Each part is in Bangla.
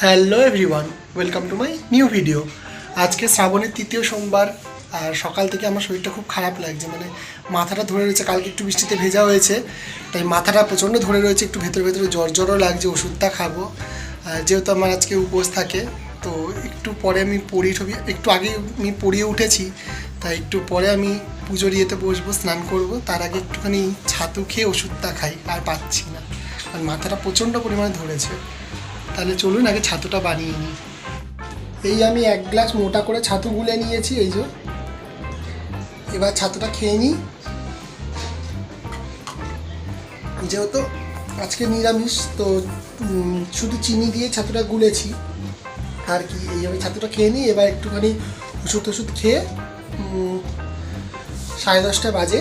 Hello everyone, welcome to my new video. আজকে শ্রাবণের তৃতীয় সোমবার আর সকাল থেকে আমার শরীরটা খুব খারাপ লাগছে, মানে মাথাটা ধরে রয়েছে। কালকে একটু বৃষ্টিতে ভেজা হয়েছে, তাই মাথাটা প্রচণ্ড ধরে রয়েছে, একটু ভেতরে ভেতরে জ্বরও লাগছে। ওষুধটা খাবো, যেহেতু আমার আজকে উপোস থাকে। তো একটু পরে আমি একটু আগে আমি পড়িয়ে উঠেছি, তাই একটু পরে আমি পুজোর ইয়েতে বসবো, স্নান করব। তার আগে একটুখানি ছাতু খেয়ে ওষুধটা খাই, আর পাচ্ছি না, আর মাথাটা প্রচণ্ড পরিমাণে ধরেছে। তাহলে চলুন আগে ছাতুটা বানিয়ে নিই। এই আমি 1 গ্লাস মোটা করে ছাতু গুলে নিয়েছি, এই যে। এবার ছাতুটা খেয়ে নিই। যেহেতু আজকে নিরামিষ, তো শুধু চিনি দিয়ে ছাতুটা গুলেছি আর কি। এইভাবে ছাতুটা খেয়ে নিই। এবার একটুখানি ওষুধ খেয়ে 10:30 বাজে,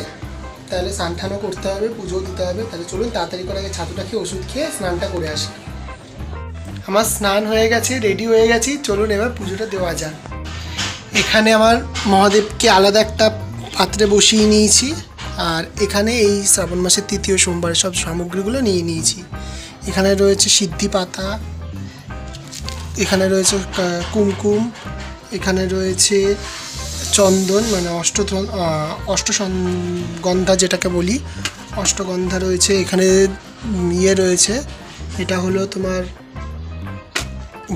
তাহলে স্নান টানও করতে হবে, পুজো দিতে হবে। তাহলে চলুন তাড়াতাড়ি করে আগে ছাতুটা খেয়ে ওষুধ খেয়ে স্নানটা করে আসি। আমার স্নান হয়ে গেছে, রেডি হয়ে গেছি, চলুন এবার পুজোটা দেওয়া যাক। এখানে আমার মহাদেবকে আলাদা একটা পাত্রে বসিয়ে নিয়েছি, আর এখানে এই শ্রাবণ মাসের তৃতীয় সোমবার সব সামগ্রীগুলো নিয়ে নিয়েছি। এখানে রয়েছে সিদ্ধি পাতা, এখানে রয়েছে কুমকুম, এখানে রয়েছে চন্দন, মানে অষ্টগন্ধা যেটাকে বলি, অষ্টগন্ধা রয়েছে। এখানে রয়েছে, এটা হলো তোমার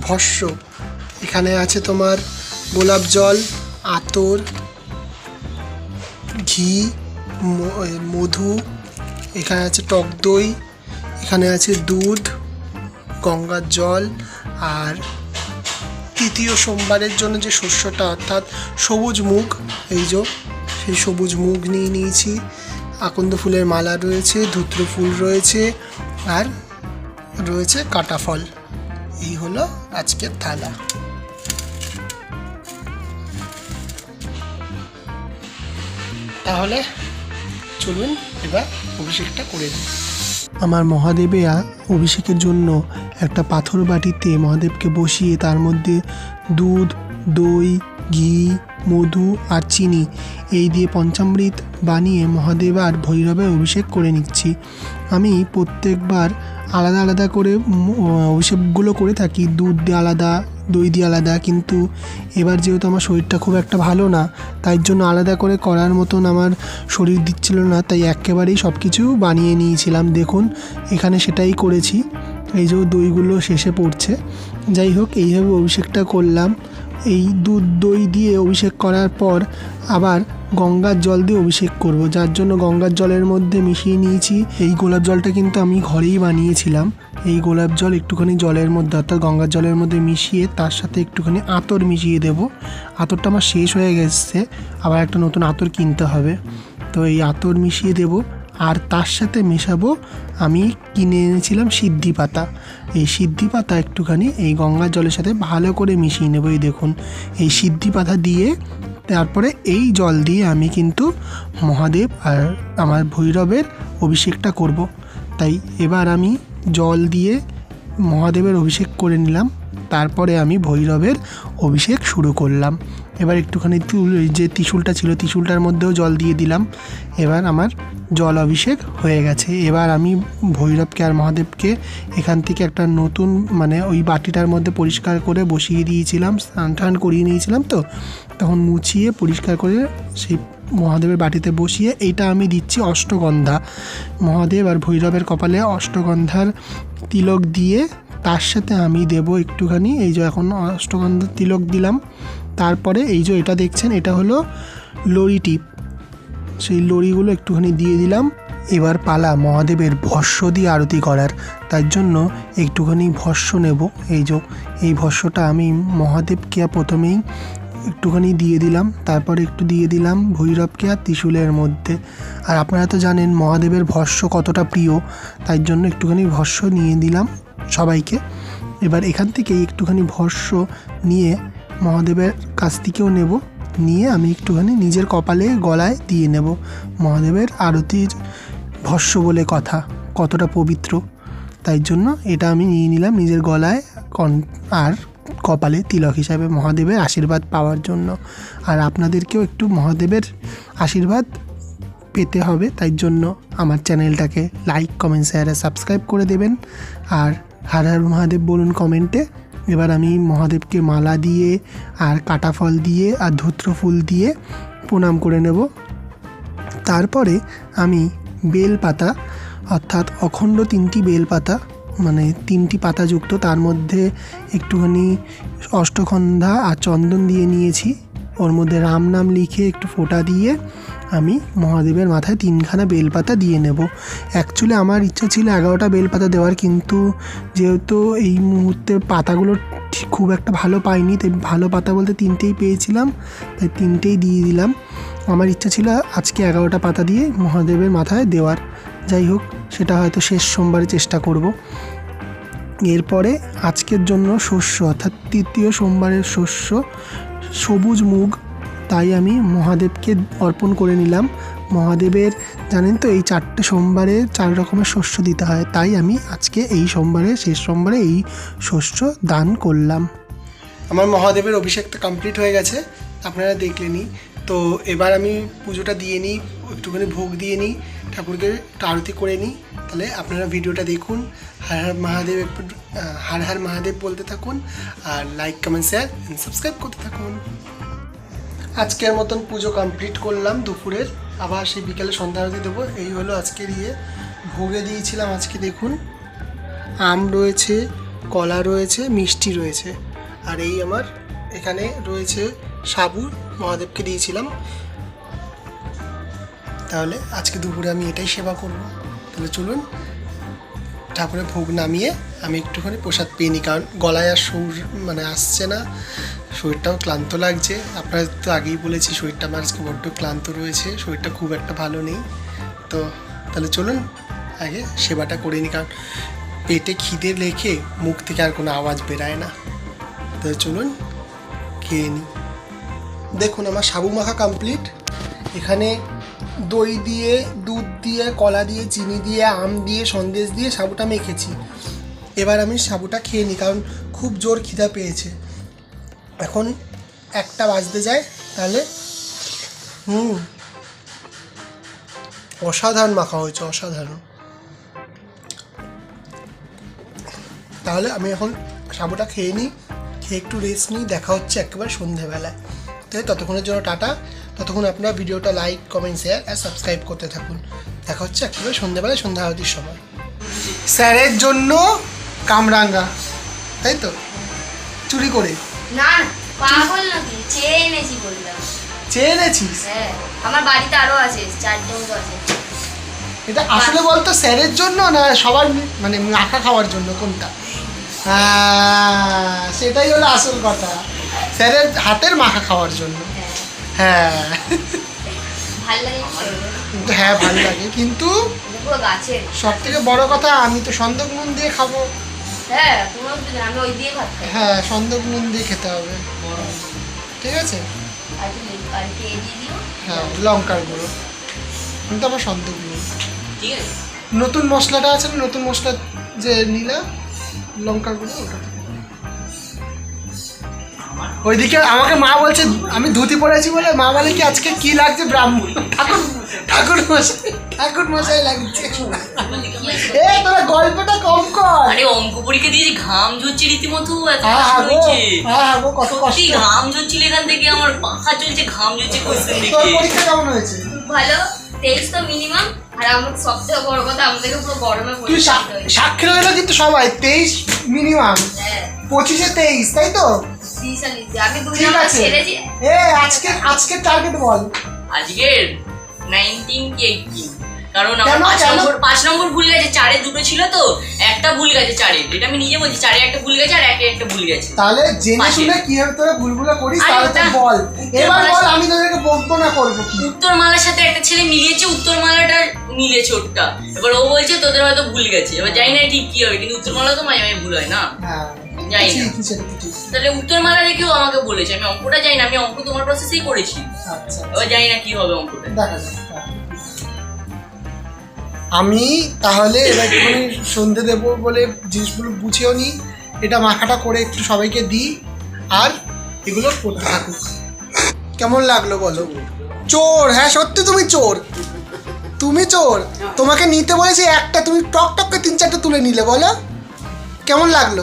ভস্য। এখানে আছে তোমার গোলাপ জল, আতর, ঘি, মধু, এখানে আছে টক দই, এখানে আছে দুধ, গঙ্গার জল, আর তৃতীয় সোমবারের জন্য যে শস্যটা অর্থাৎ সবুজ মুগ, এই যে সেই সবুজ মুগ নিয়ে নিয়েছি। আকন্দ ফুলের মালা রয়েছে, ধূত্র ফুল রয়েছে, আর রয়েছে কাটা ফল। এই হলো আজকের থালা। তাহলে চলুন এবার অভিষেকটা করে দিই। আমার মহাদেবের অভিষেকের জন্য একটা পাথর বাটিতে মহাদেবকে বসিয়ে তার মধ্যে দুধ, দই, ঘি, মধু আর চিনি এই দিয়ে পঞ্চামৃত বানিয়ে মহাদেব আর ভৈরবের অভিষেক করে নিচ্ছি। আমি প্রত্যেকবার আলাদা আলাদা করে অভিষেকগুলো করে থাকি, দুধ দিয়ে আলাদা, দই দিয়ে আলাদা, কিন্তু এবার যেহেতু আমার শরীরটা খুব একটা ভালো না, তাই জন্য আলাদা করে করার মতন আমার শরীর দিচ্ছিল না, তাই একেবারেই সব কিছু বানিয়ে নিয়েছিলাম। দেখুন এখানে সেটাই করেছি। এই যে দইগুলো শেষে পড়ছে। যাই হোক, এইভাবে অভিষেকটা করলাম। এই দুধ দই দিয়ে অভিষেক করার পর আবার গঙ্গার জল দিয়ে অভিষেক করব, যার জন্য গঙ্গার জলের মধ্যে মিশিয়ে নিয়েছি। এই গোলাপ জলটা কিন্তু আমি ঘরেই বানিয়েছিলাম। এই গোলাপ জল একটুখানি জলের মধ্যে অর্থাৎ গঙ্গার জলের মধ্যে মিশিয়ে তার সাথে একটুখানি আতর মিশিয়ে দেব। আতরটা আমার শেষ হয়ে গেছে, আবার একটা নতুন আতর কিনতে হবে। তো এই আতর মিশিয়ে দেব, আর তার সাথে মেশাবো আমি কিনে এনেছিলাম সিদ্ধি পাতা। এই সিদ্ধি পাতা একটুখানি এই গঙ্গার জলের সাথে ভালো করে মিশিয়ে নেব। এই দেখুন, এই সিদ্ধি পাতা দিয়ে তারপরে এই জল দিয়ে আমি কিন্তু মহাদেব আর আমার ভৈরবের অভিষেকটা করব। তাই এবার আমি জল দিয়ে মহাদেবের অভিষেক করে নিলাম, তারপরে আমি ভৈরবের অভিষেক শুরু করলাম। এবার একটুখানি যে ত্রিশূলটা ছিল, ত্রিশূলটার মধ্যেও জল দিয়ে দিলাম। এবার আমার জল অভিষেক হয়ে গেছে। এবার আমি ভৈরবকে আর মহাদেবকে এখান থেকে একটা নতুন, মানে ওই বাটিটার মধ্যে পরিষ্কার করে বসিয়ে দিয়েছিলাম, স্নান টান করিয়ে নিয়েছিলাম, তো তখন মুছিয়ে পরিষ্কার করে সেই মহাদেবের বাটিতে বসিয়ে এইটা আমি দিচ্ছি অষ্টগন্ধা। মহাদেব আর ভৈরবের কপালে অষ্টগন্ধার তিলক দিয়ে তার সাথে আমি দেব একটুখানি, এই যে এখন অষ্টগন্ধার তিলক দিলাম। তারপরে এই যে এটা দেখছেন, এটা হলো লরি টিপ, সেই লরিগুলো একটুখানি দিয়ে দিলাম। এবার পালা মহাদেবের ভস্য দিয়ে আরতি করার, তার জন্য একটুখানি ভস্য নেব। এই ভস্যটা আমি মহাদেবকে প্রথমেই একটুখানি দিয়ে দিলাম, তারপরে একটু দিয়ে দিলাম ভৈরবকে আর ত্রিশূলের মধ্যে। আর আপনারা তো জানেন মহাদেবের ভস্য কতটা প্রিয়, তাই জন্য একটুখানি ভস্য নিয়ে দিলাম সবাইকে। এবার এখান থেকে একটুখানি ভস্য নিয়ে মহাদেবের কাছ থেকেও নেব, নিয়ে আমি একটুখানি নিজের কপালে গলায় দিয়ে নেব। মহাদেবের আরতির ভস্য বলে কথা, কতটা পবিত্র, তাই জন্য এটা আমি নিয়ে নিলাম নিজের গলায় আর কপালে তিলক হিসাবে মহাদেবের আশীর্বাদ পাওয়ার জন্য। আর আপনাদেরকেও একটু মহাদেবের আশীর্বাদ পেতে হবে, তাই জন্য আমার চ্যানেলটাকে লাইক, কমেন্ট, শেয়ার আর সাবস্ক্রাইব করে দেবেন। আর হর হর মহাদেব বলুন কমেন্টে, এবার আমি মহাদেবকে মালা দিয়ে আর কাটা ফল দিয়ে আর ধূত্র ফুল দিয়ে প্রণাম করে নেব। তারপরে আমি বেলপাতা অর্থাৎ অখণ্ড 3টি বেলপাতা, মানে 3টি পাতাযুক্ত, তার মধ্যে একটুখানি অষ্টগন্ধা আর চন্দন দিয়ে নিয়েছি। ওর মধ্যে রাম নাম লিখে একটু ফোঁটা দিয়ে আমি মহাদেবের মাথায় 3খানা বেলপাতা দিয়ে নেব। অ্যাকচুয়ালি আমার ইচ্ছা ছিল 11টা বেলপাতা দেওয়ার, কিন্তু যেহেতু এই মুহূর্তে পাতাগুলো ঠিক খুব একটা ভালো পাইনি, তাই ভালো পাতা বলতে 3টেই পেয়েছিলাম, তাই 3টেই দিয়ে দিলাম। আমার ইচ্ছা ছিল আজকে 11টা পাতা দিয়ে মহাদেবের মাথায় দেওয়ার। যাই হোক, সেটা হয়তো শেষ সোমবারে চেষ্টা করব। এরপরে আজকের জন্য শস্য অর্থাৎ 3য় সোমবারের শস্য সবুজ মুগ, তাই আমি মহাদেবকে অর্পণ করে নিলাম। মহাদেবের জানেন তো এই 4টে সোমবারে 4 রকমের শস্য দিতে হয়, তাই আমি আজকে এই সোমবারে শেষ সোমবারে এই শস্য দান করলাম। আমার মহাদেবের অভিষেকটা কমপ্লিট হয়ে গেছে, আপনারা দেখলেনই। তো এবার আমি পুজোটা দিয়ে নিই, একটুখানি ভোগ দিয়ে নিই, ঠাকুরকে একটু আরতি করে নিই। তাহলে আপনারা ভিডিওটা দেখুন, হর হর মহাদেব, একটু হর হর মহাদেব বলতে থাকুন, আর লাইক কমেন্ট শেয়ার সাবস্ক্রাইব করতে থাকুন। আজকের মতন পুজো কমপ্লিট করলাম দুপুরের, আবার সেই বিকেলে সন্ধ্যা আরতি দেবো। এই হলো আজকের ভোগে দিয়েছিলাম। আজকে দেখুন আম রয়েছে, কলা রয়েছে, মিষ্টি রয়েছে, আর এই আমার এখানে রয়েছে সাবু, মহাদেবকে দিয়েছিলাম। তাহলে আজকে দুপুরে আমি এটাই সেবা করব। তাহলে চলুন ঠাকুরের ভোগ নামিয়ে আমি একটুখানি প্রসাদ পেয়ে নিই, কারণ গলায় আর সুর মানে আসছে না, শরীরটাও ক্লান্ত লাগছে। আপনারা তো আগেই বলেছি শরীরটা আমার আজকে বড্ড ক্লান্ত রয়েছে, শরীরটা খুব একটা ভালো নেই। তো তাহলে চলুন আগে সেবাটা করে নিই, কারণ পেটে খিদে লেখে মুখ থেকে আর কোনো আওয়াজ বেরায় না। তাহলে চলুন খেয়ে নিই। দেখুন আমার সাবু মাখা কমপ্লিট। এখানে দই দিয়ে, দুধ দিয়ে, কলা দিয়ে, চিনি দিয়ে, আম দিয়ে, সন্দেশ দিয়ে সাবুটা মেখেছি। এবার আমি সাবুটা খেয়ে নিই, কারণ খুব জোর খিদা পেয়েছে। এখন 1টা বাজতে যায়, তাহলে অসাধারণ মাখা হয়েছে, অসাধারণ। তাহলে আমি এখন সাবুটা খেয়ে নিই, খেয়ে একটু রেস্ট নিই। দেখা হচ্ছে একেবারে সন্ধেবেলায়। তাই ততক্ষণের জন্য টাটা। ততক্ষণ আপনারা ভিডিওটা লাইক কমেন্ট শেয়ার আর সাবস্ক্রাইব করতে থাকুন। দেখা হচ্ছে একেবারে সন্ধেবেলায়, সন্ধ্যা আরতির সময়। স্যারের জন্য কামরাঙ্গা, তাই তো চুরি করে? না পাগল নাকি, চেয়ে এনেছি বললাম। চেয়ে এনেছিস? হ্যাঁ, আমার বাড়িতে আরো আছে, 4জন তো আছে। এটা আসলে বলতো স্যারের জন্য না সবার, মানে মাখা খাওয়ার জন্য, কোনটা? হ্যাঁ, সেটাই হলো আসল কথা, স্যারের হাতের মাখা খাওয়ার জন্য। হ্যাঁ ভালো লাগে, হ্যাঁ ভালো লাগে, কিন্তু পুরো গাছের। সব থেকে বড় কথা আমি তো সন্দক নুন দিয়ে খাবো। হ্যাঁ, কোনো আমি ওই দিয়ে ভাত খাই। হ্যাঁ, সন্দক নুন দিয়ে খেতে হবে, ঠিক আছে? আর কি দিয়ে দিও। হ্যাঁ, লঙ্কার গুঁড়ো, কিন্তু আবার সন্দক নুন। ঠিক আছে, নতুন মশলাটা আছে না, নতুন মশলা যে নিলাম লঙ্কার গুঁড়ো, ওটা ওইদিকে আমাকে মা বলছে, আমি ধুতি পরেছি বলে মা বলে কি আজকে কি লাগছে, ব্রাহ্মণ ঠাকুর মশাই লাগছে। এ তোরা গল্পটা কম কর। আরে অঙ্ক পরীক্ষা দিয়েছি, ঘাম ঝরছে রীতিমতো, এত হ্যাঁ কষ্ট। সত্যি ঘাম ঝরছিল, এখান থেকে আমার পাখা চলছে, ঘাম ঝরছে কোশ্চেন দেখে। তোর পরীক্ষা কেমন হয়েছে? ভালো, 23 তো মিনিমাম। আর আমার সবথেকে বড় কথা, আমাদেরকে পুরো গরমে তুই সাক্ষী রইলো কিন্তু সবাই, 23 মিনিমাম, হ্যাঁ 25-এ 23, তাই তো? আমি 2 ঠিক নাম্বার আছে। ছেড়েছি। এ আজকে টার্গেট বল। আজকের 19 কি 18, কারণ আমার কেন? 5 নম্বর ভুল গেছে, 4-এ 2টো ছিল তো, একটা ভুল গেছে 4-এ, এটা আমি নিজে বলছি, 4-এ একটা ভুল গেছে আর 1-এ একটা ভুল গেছে। তাহলে জেনে শুনে কিভাবে তোরা ভুলগুলো করিস আরে তাহলে তো ওটা- বল। এবার ওটা- বল, আমি তোদেরকে বকবো না, করবো কি? উত্তরমালার সাথে একটা ছেলে মিলিয়েছে, উত্তরমালাটা মিলেছে ওরটা, এবার ও বলছে তোদের হয়তো ভুল গেছে, এবার জানি না ঠিক কি হবে, কিন্তু উত্তরমালা তো মাঝে মাঝে ভুল হয় না। হ্যাঁ, যাই না। ঠিক, সেটা তো ঠিক। তাহলে উত্তরমালা দেখেও আমাকে বলেছে, আমি অঙ্কটা জানি না, আমি অঙ্ক তোমার প্রসেসেই করেছি, আচ্ছা, এবার জানি না কি হবে অঙ্কটা। দেখা যাক। হ্যাঁ। আমি তাহলে এবার একটুখানি সন্ধে দেবো বলে জিনিসগুলো বুঝেও নিই, এটা মাখাটা করে একটু সবাইকে দিই, আর এগুলো করতে থাকুক। কেমন লাগলো বলো? চোর, হ্যাঁ সত্যি তুমি চোর, তুমি চোর। তোমাকে নিতে বলেছি একটা, তুমি টক টককে 3-4টে তুলে নিলে, বলো কেমন লাগলো?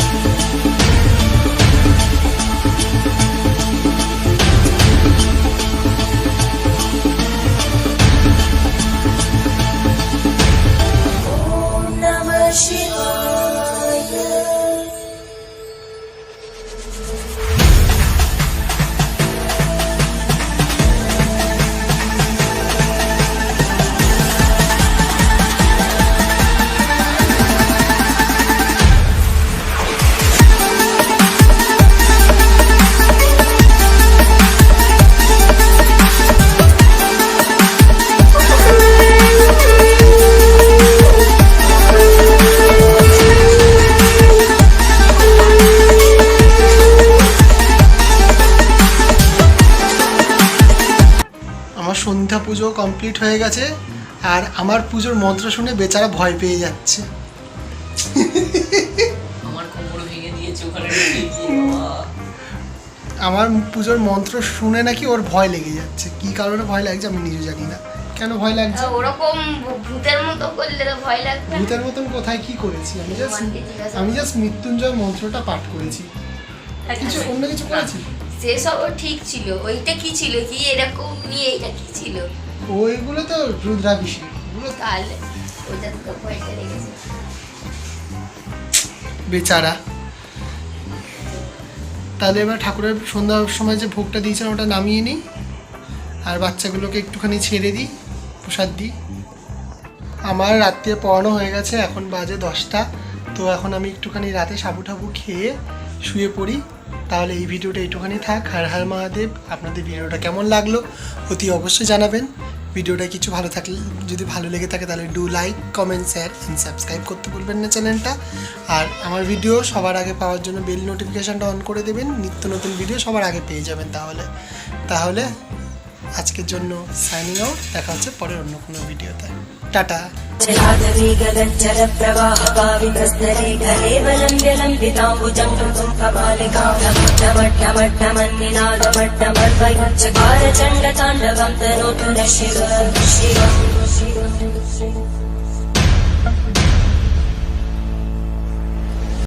Namah Shivaya. আমার সন্ধ্যা পুজো কমপ্লিট হয়ে গেছে, আর আমার পুজোর মন্ত্র শুনে বেচারা ভয় পেয়ে যাচ্ছে। আমার কোমর ভেঙে দিয়েছে ওখানে ঢুকে গিয়ে, বাবা। আমার পুজোর মন্ত্র শুনে নাকি ওর ভয় লেগে যাচ্ছে। কি কারণে ভয় লাগছে আমি নিজে জানি না। কেন ভয় লাগছে? ওরকম ভূতের মতো করলে তো ভয় লাগবে না? ভূতের মতন কোথায় কি করেছি? আমি জাস্ট মৃত্যুঞ্জয় মন্ত্রটা পাঠ করেছি, কিছু অন্য কিছু করেছি? সেসবও ঠিক ছিল। ওইটা কি ছিল, কি এরকম নিয়ে এটা কি ছিল? ওইগুলো তো রুদ্রাভিষেক, ওগুলো তাহলে ওইটা তো ভয়টা লেগেছে। বেচারা। তাহলে এবার ঠাকুরের সন্ধ্যার সময় যে ভোগটা দিয়েছেন ওটা নামিয়ে নিই, আর বাচ্চাগুলোকে একটুখানি ছেড়ে দিই, প্রসাদ দিই। আমার রাত্রে পড়ানো হয়ে গেছে, এখন বাজে 10টা। তো এখন আমি একটুখানি রাতে সাবু ঠাবু খেয়ে শুয়ে পড়ি। তাহলে এই ভিডিওটা একটুখানি থাক। হর হর মহাদেব। আপনাদের ভিডিওটা কেমন লাগলো অতি অবশ্যই জানাবেন। ভিডিওটা কিছু ভালো থাকলে, যদি ভালো লেগে থাকে তাহলে do like, comment, share and subscribe করতে ভুলবেন না চ্যানেলটা। আর আমার ভিডিও সবার আগে পাওয়ার জন্য বেল নোটিফিকেশানটা অন করে দেবেন, নিত্য নতুন ভিডিও সবার আগে পেয়ে যাবেন। তাহলে আজকের জন্য সাইনিং আউট। দেখা হচ্ছে পরের অন্য কোনো ভিডিওতে। টাটা। जलाधवी गगनचर प्रवाह पावितस्तरे गले वलम्ब्य लम्बिताम्बुजं तुं कपालिकां नमट्टमट्टमन्निनादमट्टमर्वय चकार चण्डताण्डवं तनोतु न शिव शिवम्